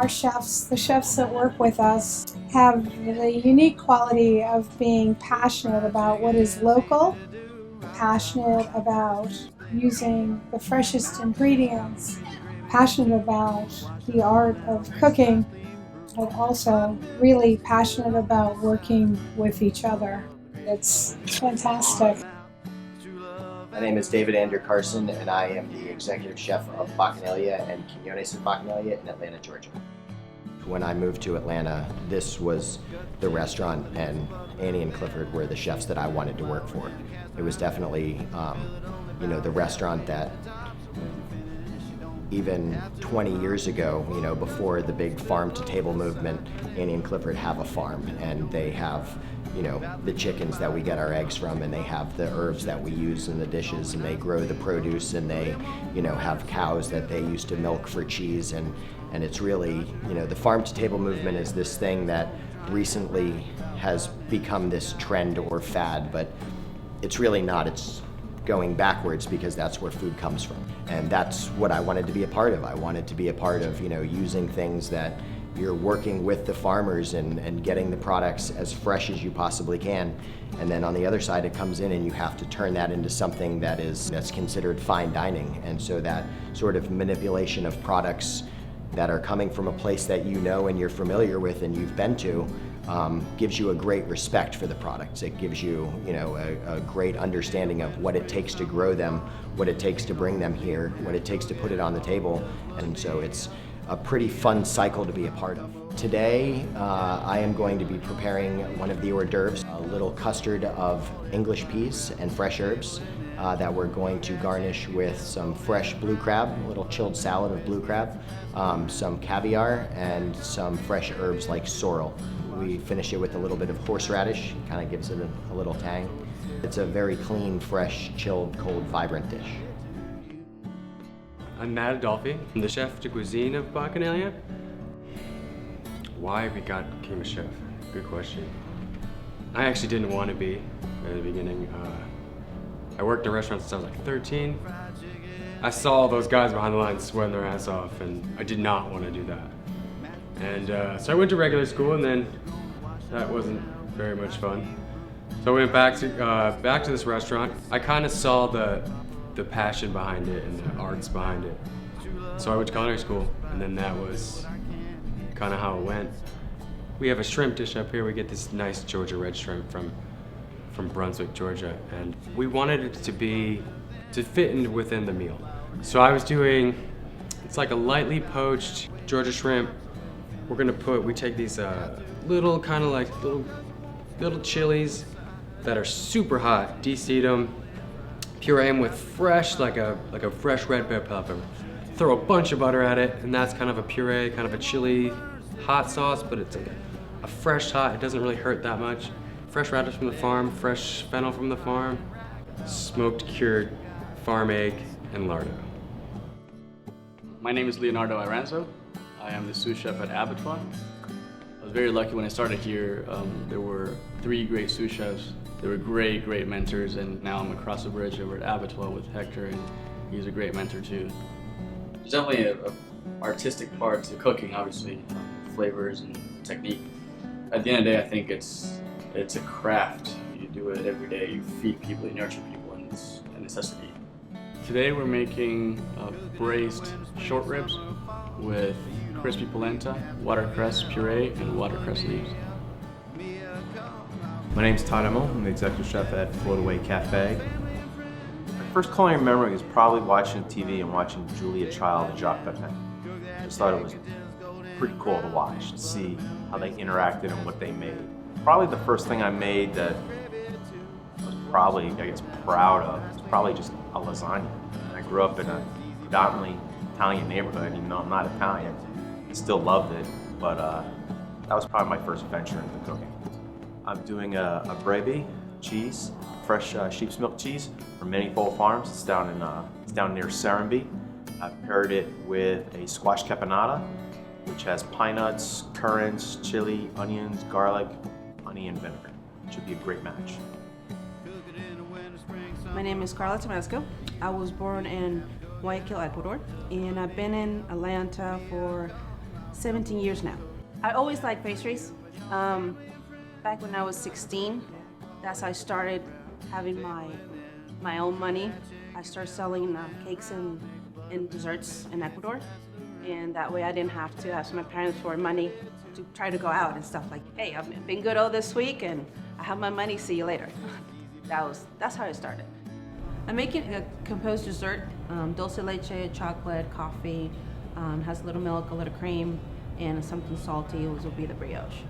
our chefs, the chefs that work with us, have the unique quality of being passionate about what is local, passionate about using the freshest ingredients, passionate about the art of cooking, but also really passionate about working with each other. It's fantastic. My name is David Andrew Carson, and I am the executive chef of Bacchanalia and Quinones of Bacchanalia in Atlanta, Georgia. When I moved to Atlanta, this was the restaurant, and Annie and Clifford were the chefs that I wanted to work for. It was definitely, the restaurant that even 20 years ago, before the big farm-to-table movement, Annie and Clifford have a farm, and they have, the chickens that we get our eggs from, and they have the herbs that we use in the dishes, and they grow the produce, and they, have cows that they used to milk for cheese, and it's really, the farm-to-table movement is this thing that recently has become this trend or fad, but it's really not. It's going backwards because that's where food comes from. And that's what I wanted to be a part of. I wanted to be a part of, using things that you're working with the farmers and getting the products as fresh as you possibly can. And then on the other side, it comes in and you have to turn that into something that's considered fine dining. And so that sort of manipulation of products that are coming from a place that you know and you're familiar with and you've been to, gives you a great respect for the products. It gives you, a great understanding of what it takes to grow them, what it takes to bring them here, what it takes to put it on the table. And so it's a pretty fun cycle to be a part of. Today, I am going to be preparing one of the hors d'oeuvres, a little custard of English peas and fresh herbs that we're going to garnish with some fresh blue crab, a little chilled salad of blue crab, some caviar, and some fresh herbs like sorrel. We finish it with a little bit of horseradish, kind of gives it a little tang. It's a very clean, fresh, chilled, cold, vibrant dish. I'm Matt Adolfi. I'm the chef de cuisine of Bacchanalia. Why we became a chef? Good question. I actually didn't want to be at the beginning. I worked in restaurants since I was like 13. I saw those guys behind the lines sweating their ass off, and I did not want to do that. And so I went to regular school, and then that wasn't very much fun. So I went back to this restaurant. I kind of saw the passion behind it and the arts behind it. So I went to culinary school, and then that was kind of how it went. We have a shrimp dish up here. We get this nice Georgia red shrimp from Brunswick, Georgia, and we wanted it to fit in within the meal. So I was doing, it's like a lightly poached Georgia shrimp. We take these little kind of like little chilies that are super hot, de-seed them, puree them with fresh, like a fresh red bell pepper. Throw a bunch of butter at it, and that's kind of a puree, kind of a chili hot sauce, but it's like a fresh hot. It doesn't really hurt that much. Fresh radish from the farm, fresh fennel from the farm, smoked cured farm egg, and lardo. My name is Leonardo Iranzo. I am the sous chef at Abattoir. I was very lucky when I started here. There were 3 great sous chefs. They were great mentors, and now I'm across the bridge over at Abattoir with Hector, and he's a great mentor too. There's definitely an artistic part to cooking, obviously, flavors and technique. At the end of the day, I think it's a craft. You do it every day. You feed people, you nurture people, and it's a necessity. Today we're making braised short ribs with crispy polenta, watercress puree, and watercress leaves. My name's Todd Emmel. I'm the executive chef at Float Away Cafe. My first culinary memory was probably watching TV and watching Julia Child and Jacques Pepin. I just thought it was pretty cool to watch, to see how they interacted and what they made. Probably the first thing I made that I was probably, proud of was probably just a lasagna. I grew up in a predominantly Italian neighborhood, even though I'm not Italian. I still loved it, but that was probably my first venture into cooking. I'm doing a breve cheese, fresh sheep's milk cheese from Manifold Farms. It's down near Serenbe. I paired it with a squash caponata, which has pine nuts, currants, chili, onions, garlic, honey, and vinegar. It should be a great match. My name is Carla Tomasco. I was born in Guayaquil, Ecuador, and I've been in Atlanta for 17 years now. I always liked pastries. Back when I was 16, that's how I started having my own money. I started selling cakes and desserts in Ecuador. And that way I didn't have to ask my parents for money to try to go out and stuff like, hey, I've been good all this week and I have my money, see you later. That's how it started. I'm making a composed dessert, dulce de leche, chocolate, coffee, has a little milk, a little cream, and something salty, which will be the brioche.